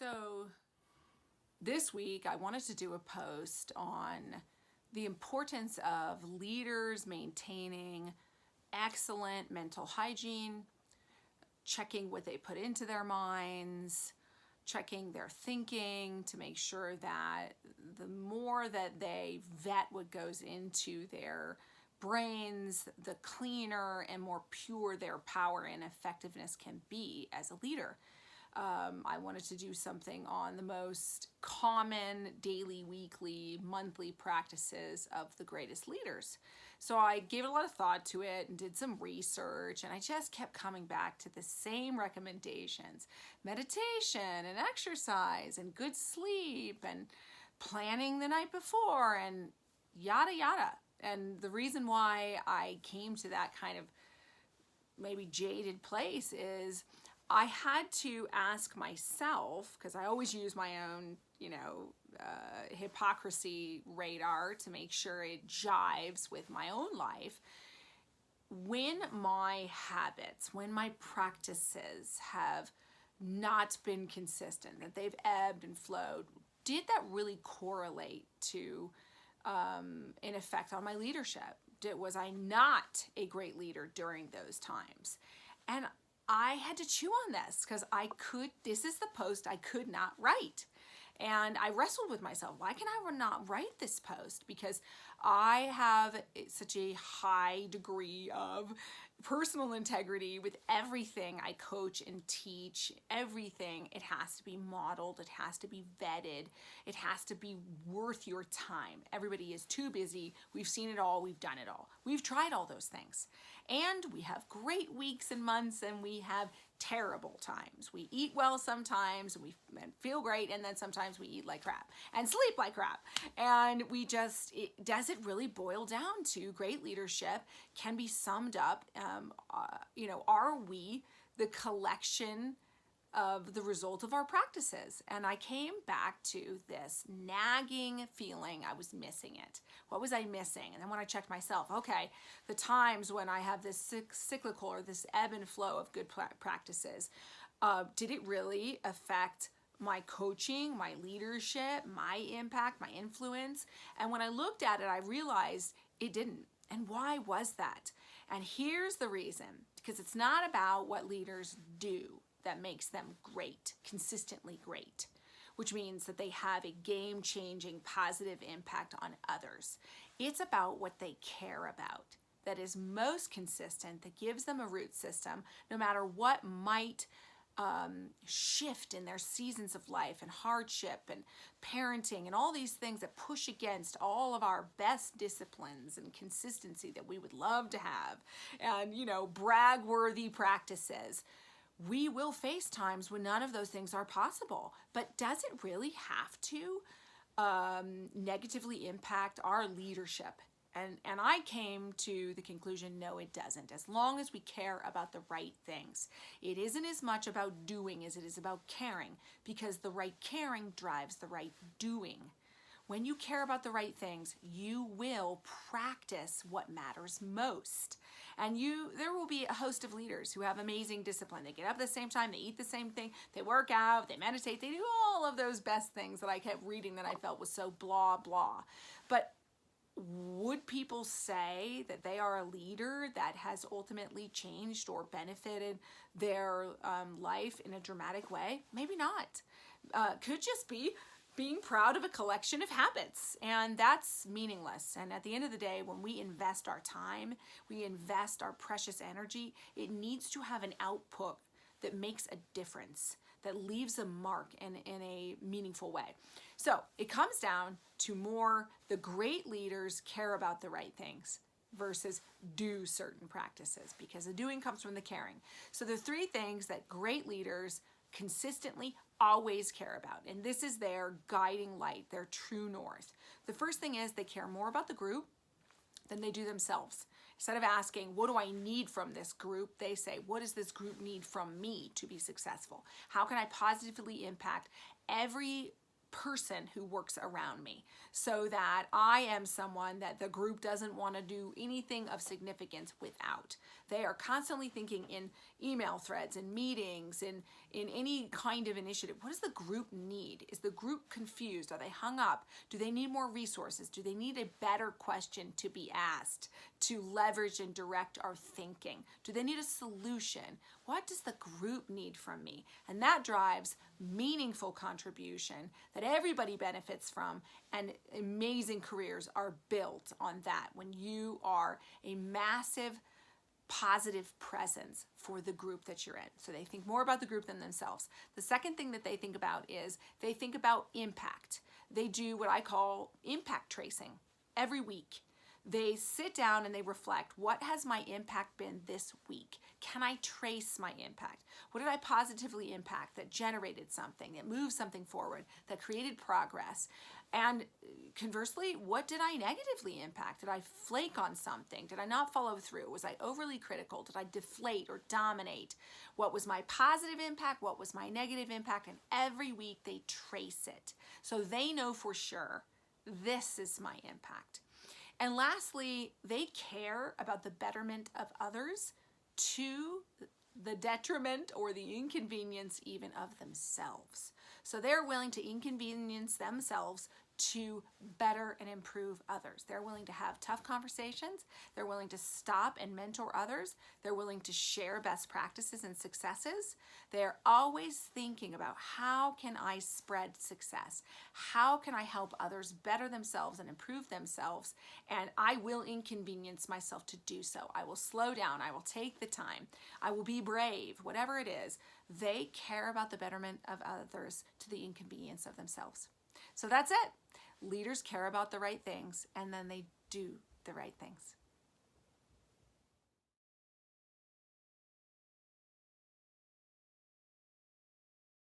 So this week I wanted to do a post on the importance of leaders maintaining excellent mental hygiene, checking what they put into their minds, checking their thinking to make sure that the more that they vet what goes into their brains, the cleaner and more pure their power and effectiveness can be as a leader. I wanted to do something on the most common daily, weekly, monthly practices of the greatest leaders. So I gave a lot of thought to it and did some research, and I just kept coming back to the same recommendations: meditation and exercise and good sleep and planning the night before and yada yada. And the reason why I came to that kind of maybe jaded place is I had to ask myself, because I always use my own, hypocrisy radar to make sure it jives with my own life. When my habits, when my practices have not been consistent, that they've ebbed and flowed, did that really correlate to an effect on my leadership? Was I not a great leader during those times? And I had to chew on this because this is the post I could not write. And I wrestled with myself. Why can I not write this post? Because I have such a high degree of personal integrity with everything I coach and teach. Everything, it has to be modeled. It has to be vetted. It has to be worth your time. Everybody is too busy. We've seen it all. We've done it all. We've tried all those things. And we have great weeks and months, and we have terrible times. We eat well sometimes, and we feel great, and then sometimes we eat like crap and sleep like crap. And does it really boil down to great leadership can be summed up, are we the collection of the result of our practices? And I came back to this nagging feeling I was missing it. What was I missing? And then when I checked myself, okay, the times when I have this cyclical or this ebb and flow of good practices, did it really affect my coaching, my leadership, my impact, my influence? And when I looked at it, I realized it didn't. And why was that? And here's the reason: because it's not about what leaders do that makes them great, consistently great, which means that they have a game-changing positive impact on others. It's about what they care about that is most consistent, that gives them a root system, no matter what might shift in their seasons of life and hardship and parenting and all these things that push against all of our best disciplines and consistency that we would love to have, and brag-worthy practices. We will face times when none of those things are possible. But does it really have to negatively impact our leadership? And I came to the conclusion, no, it doesn't. As long as we care about the right things. It isn't as much about doing as it is about caring, because the right caring drives the right doing. When you care about the right things, you will practice what matters most. And there will be a host of leaders who have amazing discipline. They get up at the same time, they eat the same thing, they work out, they meditate, they do all of those best things that I kept reading that I felt was so blah, blah. But would people say that they are a leader that has ultimately changed or benefited their life in a dramatic way? Maybe not. Could just be being proud of a collection of habits, and that's meaningless. And at the end of the day, when we invest our time, we invest our precious energy, it needs to have an output that makes a difference, that leaves a mark in a meaningful way. So it comes down to more the great leaders care about the right things versus do certain practices, because the doing comes from the caring. So the three things that great leaders consistently always care about, and this is their guiding light, their true north. The first thing is they care more about the group than they do themselves. Instead of asking, what do I need from this group? They say, what does this group need from me to be successful? How can I positively impact every person who works around me, so that I am someone that the group doesn't want to do anything of significance without. They are constantly thinking in email threads and meetings, in any kind of initiative. What does the group need? Is the group confused? Are they hung up? Do they need more resources? Do they need a better question to be asked to leverage and direct our thinking? Do they need a solution? What does the group need from me? And that drives meaningful contribution that everybody benefits from, and amazing careers are built on that when you are a massive positive presence for the group that you're in. So they think more about the group than themselves. The second thing that they think about is they think about impact. They do what I call impact tracing every week. They sit down and they reflect, what has my impact been this week? Can I trace my impact? What did I positively impact that generated something, that moved something forward, that created progress? And conversely, what did I negatively impact? Did I flake on something? Did I not follow through? Was I overly critical? Did I deflate or dominate? What was my positive impact? What was my negative impact? And every week they trace it. So they know for sure, this is my impact. And lastly, they care about the betterment of others to the detriment or the inconvenience even of themselves. So they're willing to inconvenience themselves to better and improve others. They're willing to have tough conversations. They're willing to stop and mentor others. They're willing to share best practices and successes. They're always thinking about, how can I spread success? How can I help others better themselves and improve themselves? And I will inconvenience myself to do so. I will slow down. I will take the time. I will be brave, whatever it is. They care about the betterment of others to the inconvenience of themselves. So that's it. Leaders care about the right things, and then they do the right things.